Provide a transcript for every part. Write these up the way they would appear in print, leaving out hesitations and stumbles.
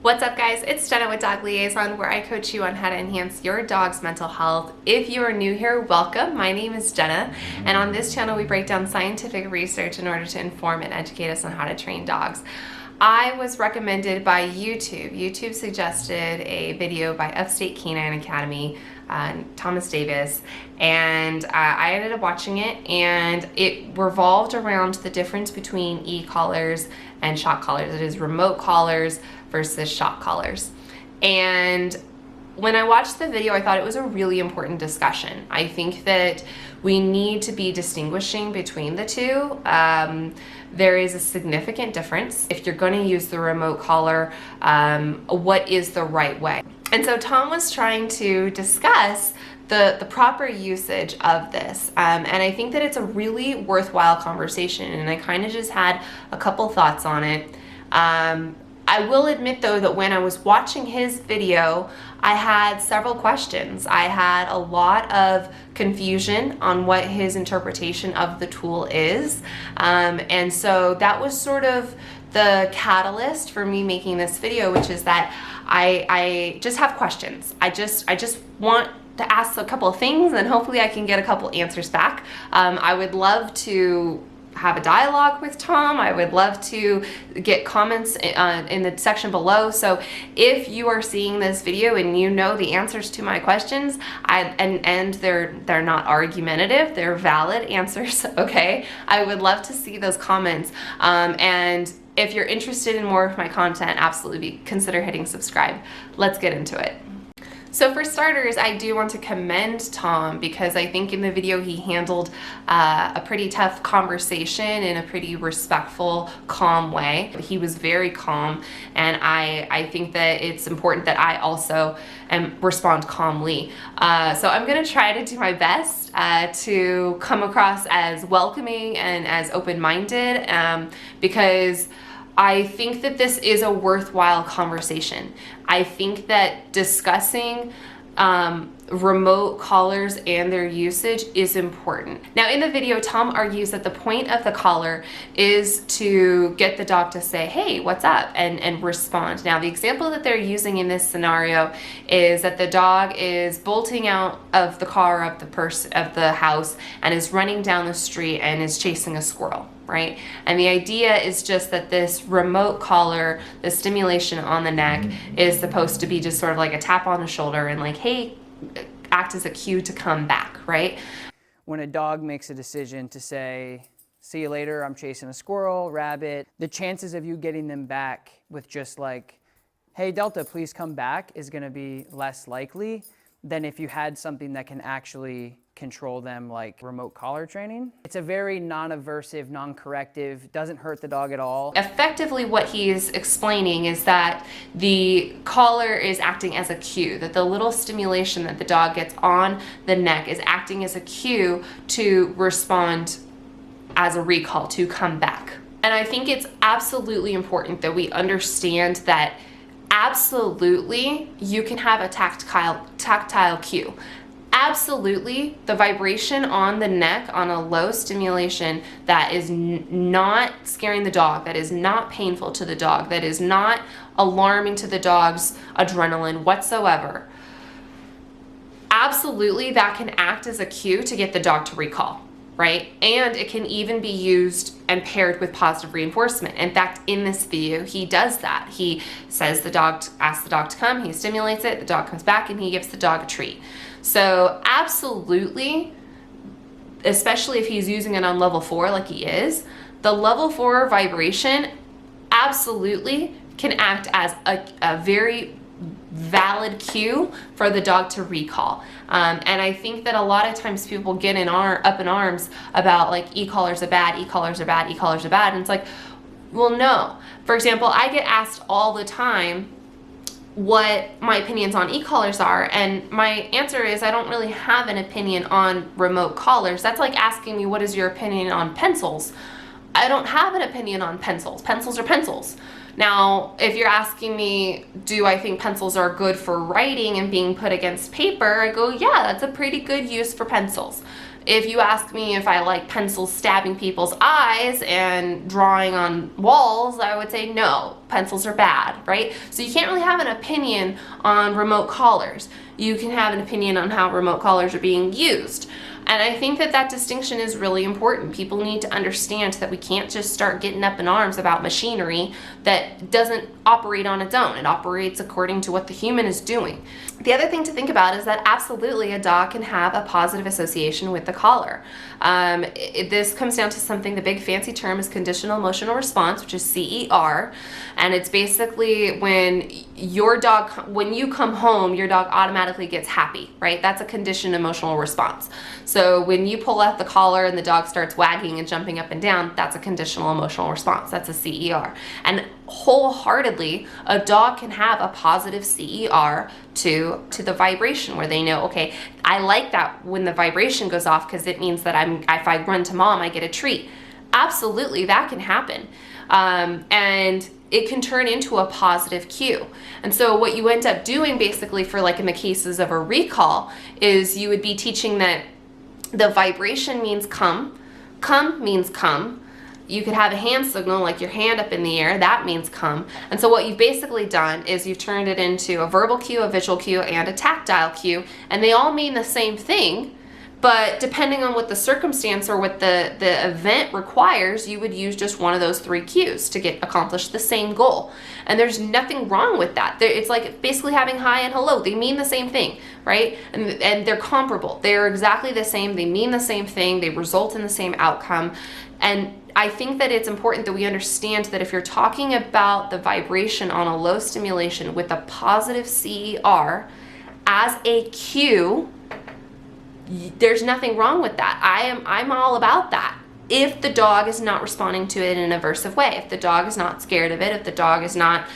What's up, guys? It's Jenna with Dog Liaison, where I coach you on how to enhance your dog's mental health. If you are new here, welcome. My name is Jenna, and on this channel we break down scientific research in order to inform and educate us on how to train dogs. I was recommended by YouTube. YouTube suggested a video by Upstate Canine Academy, Thomas Davis, and I ended up watching it, and it revolved around the difference between e-collars and shock collars. It is remote collars versus shock collars. And when I watched the video, I thought it was a really important discussion. I think that we need to be distinguishing between the two. There is a significant difference. If you're going to use the remote collar, what is the right way? And so Tom was trying to discuss the proper usage of this. And I think that it's a really worthwhile conversation, and I kind of just had a couple thoughts on it. I will admit, though, that when I was watching his video, I had several questions. I had a lot of confusion on what his interpretation of the tool is. And so that was sort of the catalyst for me making this video, which is that I just have questions. I just want to ask a couple of things, and hopefully I can get a couple answers back. I would love to have a dialogue with Tom. I would love to get comments in the section below. So if you are seeing this video and you know the answers to my questions, and they're not argumentative, they're valid answers, okay? I would love to see those comments. And if you're interested in more of my content, absolutely consider hitting subscribe. Let's get into it. So for starters, I do want to commend Tom, because I think in the video he handled a pretty tough conversation in a pretty respectful, calm way. He was very calm, and I think that it's important that I also respond calmly. So I'm going to try to do my best to come across as welcoming and as open-minded, because I think that this is a worthwhile conversation. I think that discussing remote collars and their usage is important. Now, in the video, Tom argues that the point of the collar is to get the dog to say, hey, what's up, and respond. Now, the example that they're using in this scenario is that the dog is bolting out of the car of the house and is running down the street and is chasing a squirrel, right? And the idea is just that this remote collar, the stimulation on the neck, is supposed to be just sort of like a tap on the shoulder and like, hey, act as a cue to come back, right? When a dog makes a decision to say, see you later, I'm chasing a squirrel, rabbit, the chances of you getting them back with just like, hey, Delta, please come back, is gonna be less likely than if you had something that can actually control them, like remote collar training. It's a very non-aversive, non-corrective, doesn't hurt the dog at all. Effectively, what he's explaining is that the collar is acting as a cue, that the little stimulation that the dog gets on the neck is acting as a cue to respond as a recall, to come back. And I think it's absolutely important that we understand that absolutely you can have a tactile cue. Absolutely, the vibration on the neck on a low stimulation that is not scaring the dog, that is not painful to the dog, that is not alarming to the dog's adrenaline whatsoever, absolutely that can act as a cue to get the dog to recall, right? And it can even be used and paired with positive reinforcement. In fact, in this video, he does that. He says asks the dog to come, he stimulates it, the dog comes back, and he gives the dog a treat. So absolutely, especially if he's using it on level 4 like he is, the level 4 vibration absolutely can act as a very valid cue for the dog to recall. And I think that a lot of times people get up in arms about like e-collars are bad, e-collars are bad, e-collars are bad. And it's like, well, no. For example, I get asked all the time what my opinions on e-collars are, and my answer is I don't really have an opinion on remote collars. That's like asking me, what is your opinion on pencils? I don't have an opinion on pencils. Pencils are pencils. Now, if you're asking me, do I think pencils are good for writing and being put against paper, I go, yeah, that's a pretty good use for pencils. If you ask me if I like pencils stabbing people's eyes and drawing on walls, I would say no, pencils are bad, right? So you can't really have an opinion on remote collars. You can have an opinion on how remote collars are being used. And I think that that distinction is really important. People need to understand that we can't just start getting up in arms about machinery that doesn't operate on its own. It operates according to what the human is doing. The other thing to think about is that absolutely a dog can have a positive association with the collar. This comes down to something, the big fancy term is conditional emotional response, which is CER. And it's basically when your dog, when you come home, your dog automatically gets happy, right? That's a conditioned emotional response. So when you pull out the collar and the dog starts wagging and jumping up and down, that's a conditional emotional response. That's a CER. And wholeheartedly, a dog can have a positive CER to the vibration, where they know, okay, I like that when the vibration goes off because it means that if I run to mom, I get a treat. Absolutely, that can happen. And it can turn into a positive cue. And so what you end up doing basically for, like in the cases of a recall, is you would be teaching that the vibration means come means come. You could have a hand signal, like your hand up in the air, that means come. And so what you've basically done is you've turned it into a verbal cue, a visual cue, and a tactile cue, and they all mean the same thing, but depending on what the circumstance or what the event requires, you would use just one of those three cues to accomplish the same goal. And there's nothing wrong with that. It's like basically having hi and hello. They mean the same thing, right? And they're comparable. They're exactly the same. They mean the same thing. They result in the same outcome. And I think that it's important that we understand that if you're talking about the vibration on a low stimulation with a positive CER as a cue, there's nothing wrong with that. I'm all about that. If the dog is not responding to it in an aversive way, if the dog is not scared of it, if the dog is not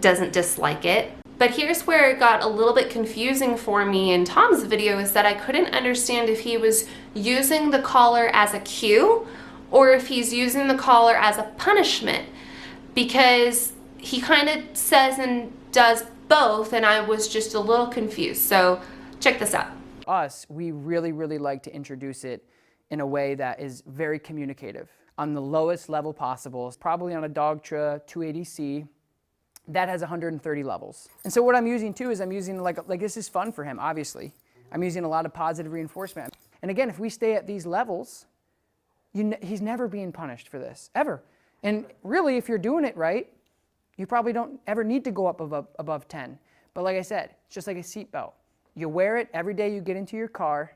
doesn't dislike it. But here's where it got a little bit confusing for me in Tom's video, is that I couldn't understand if he was using the collar as a cue or if he's using the collar as a punishment, because he kind of says and does both, and I was just a little confused. So check this out. We really like to introduce it in a way that is very communicative on the lowest level possible, probably on a Dogtra 280C that has 130 levels. And so what I'm using too is I'm using like this is fun for him, obviously. I'm using a lot of positive reinforcement. And again, if we stay at these levels, he's never being punished for this, ever. And really, if you're doing it right, you probably don't ever need to go up above 10. But like I said, it's just like a seatbelt. You wear it every day you get into your car,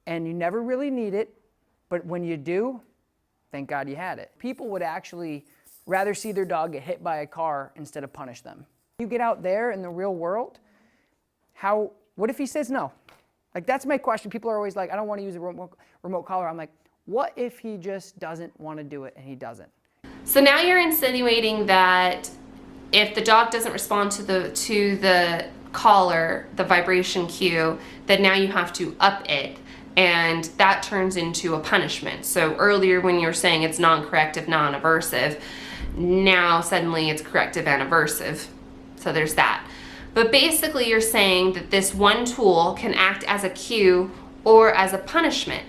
and you never really need it, but when you do, thank God you had it. People would actually rather see their dog get hit by a car instead of punish them. You get out there in the real world, what if he says no? Like, that's my question. People are always like, I don't want to use a remote collar. I'm like, what if he just doesn't want to do it and he doesn't? So now you're insinuating that if the dog doesn't respond to the collar, the vibration cue, that now you have to up it, and that turns into a punishment. So earlier when you were saying it's non-corrective, non-aversive, now suddenly it's corrective and aversive. So there's that. But basically you're saying that this one tool can act as a cue or as a punishment.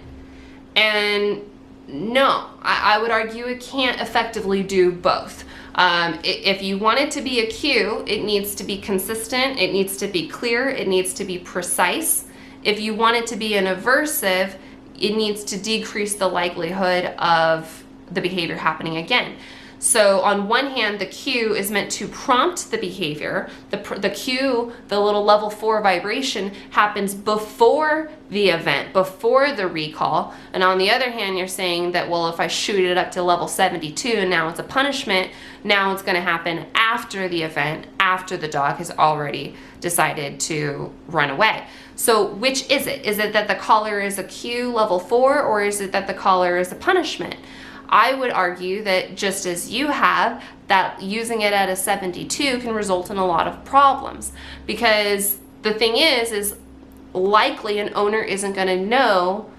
And no, I would argue it can't effectively do both. If you want it to be a cue, it needs to be consistent, it needs to be clear, it needs to be precise. If you want it to be an aversive, it needs to decrease the likelihood of the behavior happening again. So on one hand, the cue is meant to prompt the behavior. The cue, the little level 4 vibration, happens before the event, before the recall. And on the other hand, you're saying that, well, if I shoot it up to level 72 and now it's a punishment, now it's going to happen after the event, after the dog has already decided to run away. So which is it? Is it that the collar is a cue, level 4, or is it that the collar is a punishment? I would argue that, just as you have, that using it at a 72 can result in a lot of problems, because the thing is likely an owner isn't going to know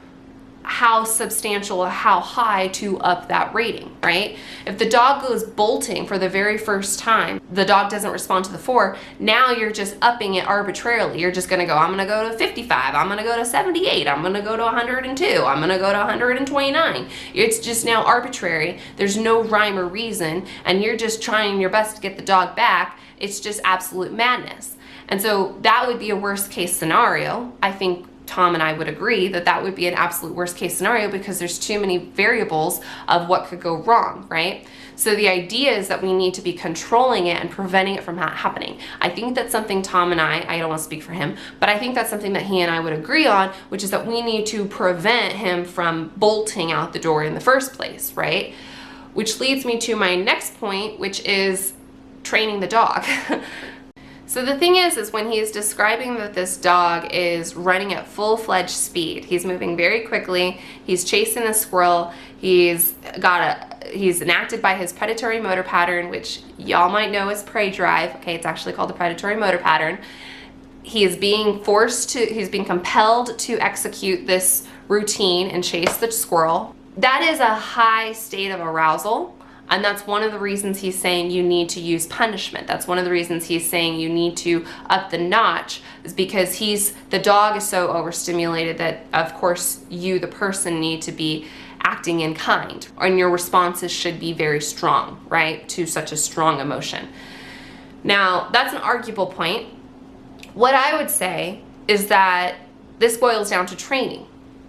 how substantial or how high to up that rating, right? If the dog goes bolting for the very first time, the dog doesn't respond to the 4, now you're just upping it arbitrarily. You're just gonna go, I'm gonna go to 55, I'm gonna go to 78, I'm gonna go to 102, I'm gonna go to 129. It's just now arbitrary. There's no rhyme or reason, and you're just trying your best to get the dog back. It's just absolute madness. And so that would be a worst case scenario. I think Tom and I would agree that that would be an absolute worst case scenario because there's too many variables of what could go wrong, right? So the idea is that we need to be controlling it and preventing it from happening. I think that's something Tom and I don't want to speak for him, but I think that's something that he and I would agree on, which is that we need to prevent him from bolting out the door in the first place, right? Which leads me to my next point, which is training the dog. So the thing is when he's describing that this dog is running at full-fledged speed, he's moving very quickly, he's chasing a squirrel, he's enacted by his predatory motor pattern, which y'all might know as prey drive. Okay, it's actually called the predatory motor pattern. He is being he's being compelled to execute this routine and chase the squirrel. That is a high state of arousal. And that's one of the reasons he's saying you need to use punishment. That's one of the reasons he's saying you need to up the notch, is because the dog is so overstimulated that, of course, you, the person, need to be acting in kind, and your responses should be very strong, right, to such a strong emotion. Now, that's an arguable point. What I would say is that this boils down to training.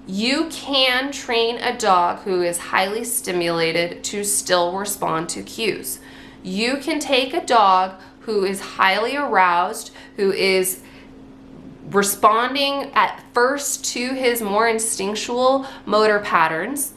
You can train a dog who is highly stimulated to still respond to cues. You can take a dog who is highly aroused, who is responding at first to his more instinctual motor patterns.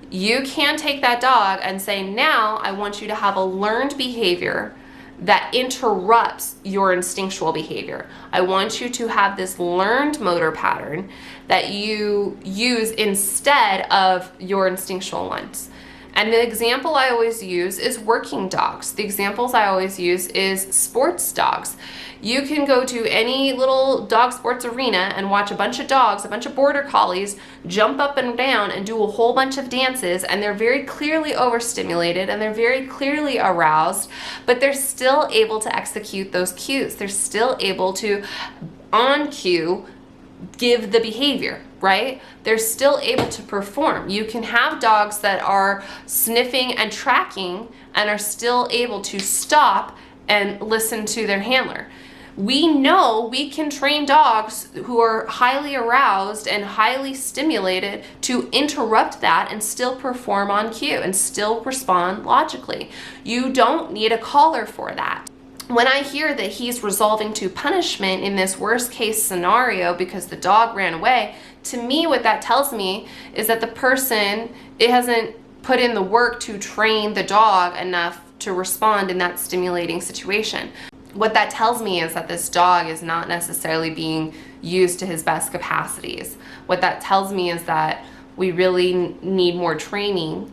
You can take that dog and say, now I want you to have a learned behavior that interrupts your instinctual behavior. I want you to have this learned motor pattern that you use instead of your instinctual ones. And the example I always use is working dogs. The examples I always use is sports dogs. You can go to any little dog sports arena and watch a bunch of dogs, a bunch of border collies, jump up and down and do a whole bunch of dances, and they're very clearly overstimulated and they're very clearly aroused, but they're still able to execute those cues. They're still able to, on cue, give the behavior, right? They're still able to perform. You can have dogs that are sniffing and tracking and are still able to stop and listen to their handler. We know we can train dogs who are highly aroused and highly stimulated to interrupt that and still perform on cue and still respond logically. You don't need a collar for that. When I hear that he's resolving to punishment in this worst case scenario because the dog ran away, to me what that tells me is that the person, it hasn't put in the work to train the dog enough to respond in that stimulating situation. What that tells me is that this dog is not necessarily being used to his best capacities. What that tells me is that we really need more training,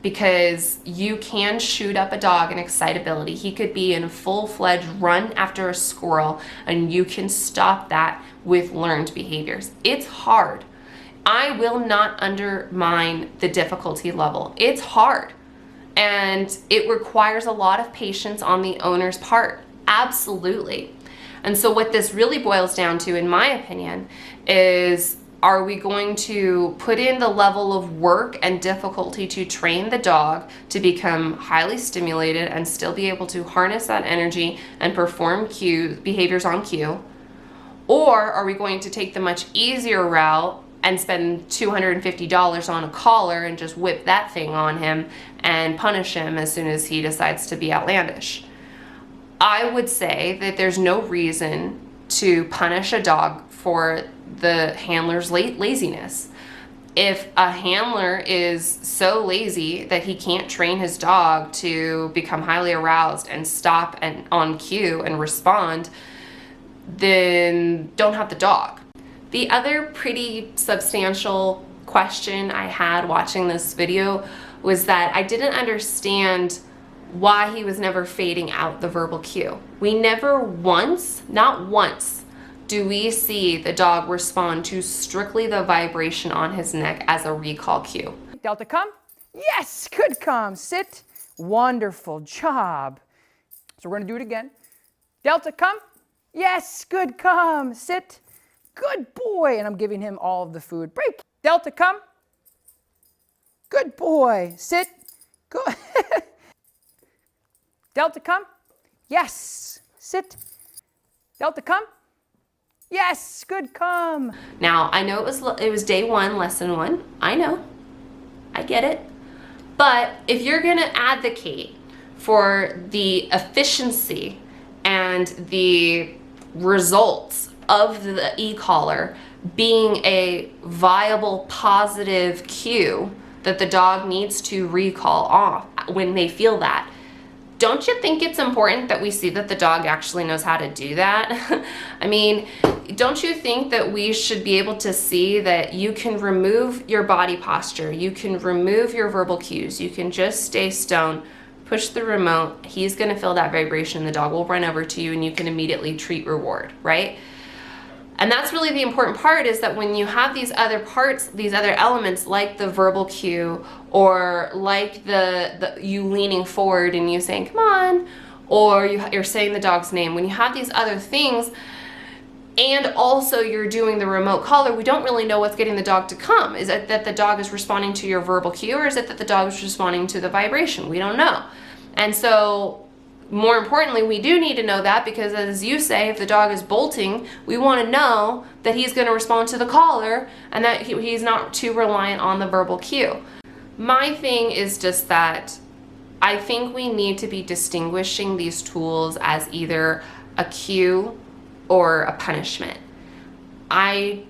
because you can shoot up a dog in excitability. He could be in a full-fledged run after a squirrel, and you can stop that with learned behaviors. It's hard. I will not undermine the difficulty level. It's hard, and it requires a lot of patience on the owner's part. Absolutely. And so what this really boils down to, in my opinion, is, are we going to put in the level of work and difficulty to train the dog to become highly stimulated and still be able to harness that energy and perform behaviors on cue? Or are we going to take the much easier route and spend $250 on a collar and just whip that thing on him and punish him as soon as he decides to be outlandish? I would say that there's no reason to punish a dog for the handler's laziness. If a handler is so lazy that he can't train his dog to become highly aroused and stop and on cue and respond, then don't have the dog. The other pretty substantial question I had watching this video was that I didn't understand why he was never fading out the verbal cue. We never once, not once, do we see the dog respond to strictly the vibration on his neck as a recall cue. Delta, come. Yes, good, come. Sit. Wonderful job. So we're gonna do it again. Delta, come. Yes, good, come. Sit. Good boy. And I'm giving him all of the food. Break. Delta, come. Good boy. Sit. Good. Delta, come. Yes. Sit. Delta, come. Yes, good, come. Now, I know it was day one, lesson one. I know. I get it. But if you're going to advocate for the efficiency and the results of the e-collar being a viable positive cue that the dog needs to recall off when they feel that, don't you think it's important that we see that the dog actually knows how to do that? I mean, don't you think that we should be able to see that you can remove your body posture, you can remove your verbal cues, you can just stay stone, push the remote, he's gonna feel that vibration, the dog will run over to you and you can immediately treat reward, right? And that's really the important part, is that when you have these other parts, these other elements like the verbal cue, or like the you leaning forward and you saying, come on, or you're saying the dog's name, when you have these other things, and also you're doing the remote collar, we don't really know what's getting the dog to come. Is it that the dog is responding to your verbal cue, or is it that the dog is responding to the vibration? We don't know. And so, more importantly, we do need to know that, because as you say, if the dog is bolting, we want to know that he's going to respond to the collar and that he's not too reliant on the verbal cue. My thing is just that I think we need to be distinguishing these tools as either a cue or a punishment. I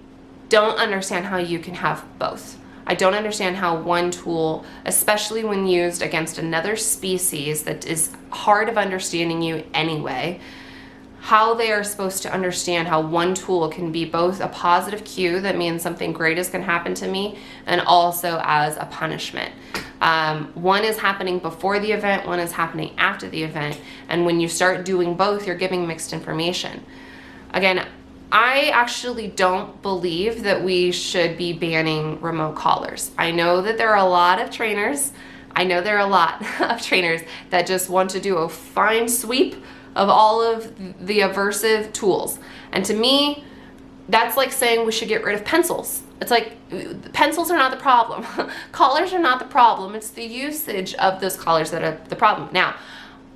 don't understand how you can have both. I don't understand how one tool, especially when used against another species that is hard of understanding you anyway, how they are supposed to understand how one tool can be both a positive cue that means something great is going to happen to me, and also as a punishment. One is happening before the event, one is happening after the event, and when you start doing both, you're giving mixed information. Again, I actually don't believe that we should be banning remote collars. I know that there are a lot of trainers, that just want to do a fine sweep of all of the aversive tools. And to me, that's like saying we should get rid of pencils. It's like, pencils are not the problem. Collars are not the problem. It's the usage of those collars that are the problem. Now,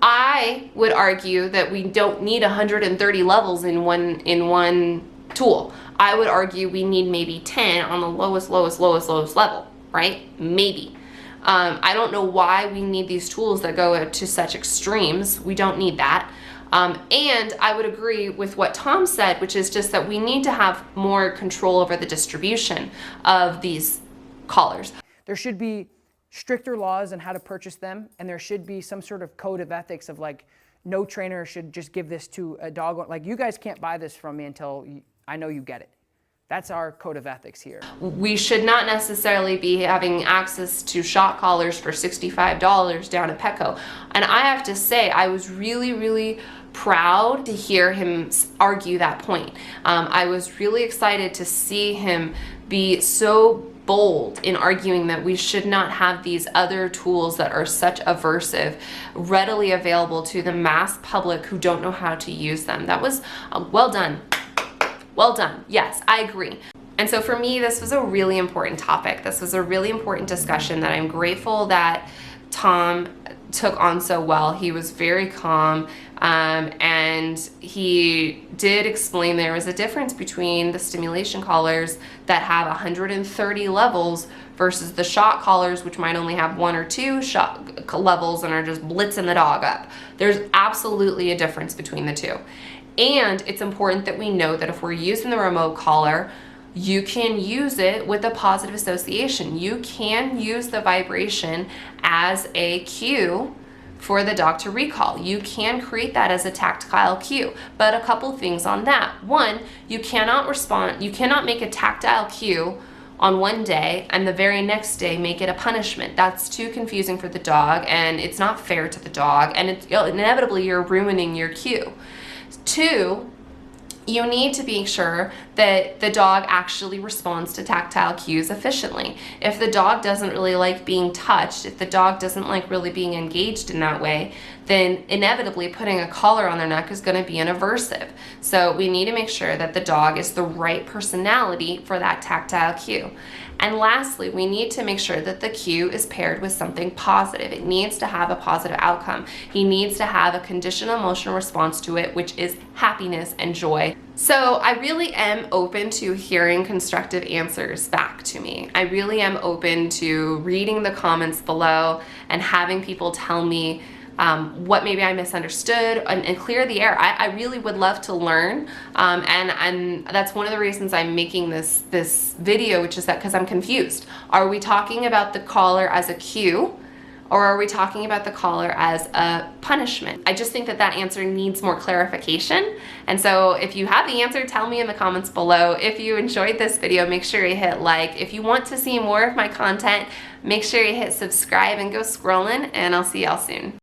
I would argue that we don't need 130 levels in one tool. I would argue we need maybe 10 on the lowest level, right? Maybe. I don't know why we need these tools that go to such extremes. We don't need that. And I would agree with what Tom said, which is just that we need to have more control over the distribution of these collars. There should be stricter laws on how to purchase them, and there should be some sort of code of ethics of like, no trainer should just give this to a dog. Like, you guys can't buy this from me until I know you get it. That's our code of ethics here. We should not necessarily be having access to shot collars for $65 down at Petco. And I have to say, I was really, really proud to hear him argue that point. I was really excited to see him be so bold in arguing that we should not have these other tools that are such aversive readily available to the mass public who don't know how to use them. That was well done. Well done. Yes, I agree. And so for me, this was a really important topic. This was a really important discussion that I'm grateful that Tom took on so well. He was very calm, and he did explain there was a difference between the stimulation collars that have 130 levels versus the shot collars, which might only have 1 or 2 shot levels and are just blitzing the dog up. There's absolutely a difference between the two. And it's important that we know that if we're using the remote collar, you can use it with a positive association. You can use the vibration as a cue for the dog to recall. You can create that as a tactile cue. But a couple things on that. One, you cannot make a tactile cue on one day and the very next day make it a punishment. That's too confusing for the dog, and it's not fair to the dog, and inevitably you're ruining your cue. Two, you need to be sure that the dog actually responds to tactile cues efficiently. If the dog doesn't really like being touched, if the dog doesn't like really being engaged in that way, then inevitably putting a collar on their neck is going to be an aversive. So we need to make sure that the dog is the right personality for that tactile cue. And lastly, we need to make sure that the cue is paired with something positive. It needs to have a positive outcome. He needs to have a conditional emotional response to it, which is happiness and joy. So I really am open to hearing constructive answers back to me. I really am open to reading the comments below and having people tell me what maybe I misunderstood and clear the air. I really would love to learn, and that's one of the reasons I'm making this video, which is that because I'm confused. Are we talking about the collar as a cue, or are we talking about the collar as a punishment? I just think that that answer needs more clarification. And so if you have the answer, tell me in the comments below. If you enjoyed this video, make sure you hit like. If you want to see more of my content, make sure you hit subscribe and go scrolling, and I'll see y'all soon.